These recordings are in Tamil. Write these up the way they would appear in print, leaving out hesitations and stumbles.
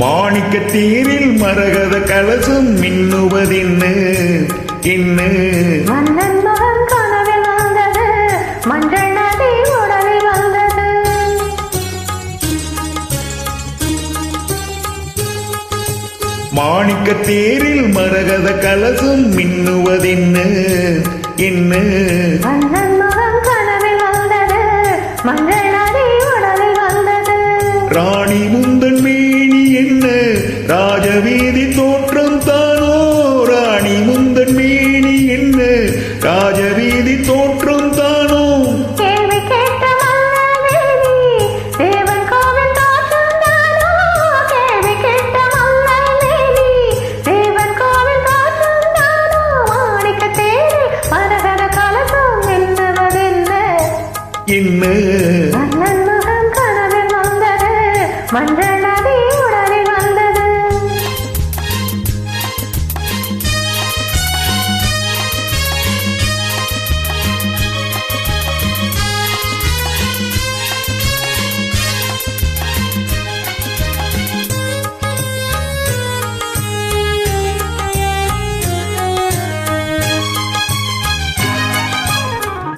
மாணிக்க தீரில் மரகத கலசம் மின்னுவதென்னு என்ன மன்னன் மகன் கனவில் வந்தது மஞ்சள் நதி உடலில் வந்தது. மாணிக்க தேரில் மரகத கலசம் மின்னுவதென்னு என்ன மன்னன் மகன் கனவில் வந்தது மஞ்சள் நதி உடலில் வந்தது. ராணி முந்தன் மேனி என்ன ராஜவீதி தோற்றம் தானோ ராணி முந்தன் மேனி என்ன ராஜவீதி தோற்றம் தானோ கேள்வி கேட்ட மன்னவேலி தேவன் கோவில் தோற்றம் தானோ. கேள்வி கேட்ட மன்னவேலி தேவன் கோவில் தோற்றம் தானோ. மாணிக்க தேரில் மரகத கலசம் மின்னுவதென்ன என்ன மன்னன் மகன் கனவில் வந்தது மஞ்சள் நதி உடலில் வந்தது.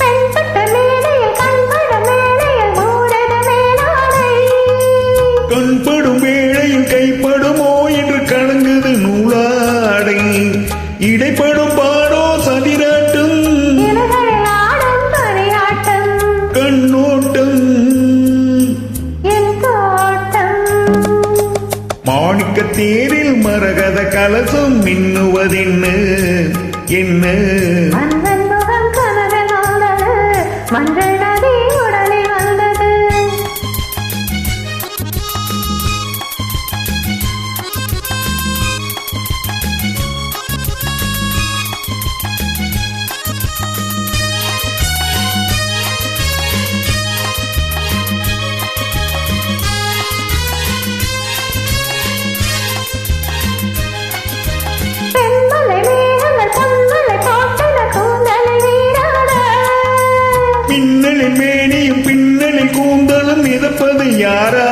பெண்பட்ட மேடையில் கண்பட மேடையில் மூடத மேலாடை. கண்படும் வேளையில் கைப்படுமோ என்று கலங்குது நூலாடை இடைப்படும் பாடோ சதிராட்டும் இலைகளில் ஆடும் பனியாட்டம் கண்ணோட்டம் என் தோட்டம். மாணிக்க தேரில் மரகத கலசம் மின்னுவதென்னு என்ன மன்னன் முகம் கனவில் வந்தது மஞ்சள் நதி உடலில் வந்தது. பெண்மலை மேகங்கள் பொன்மலை போட்டன கூந்தலை நீராட. மின்னலின் மேனியும் பின்னலில் கூந்தலும் மிதப்பது யாரா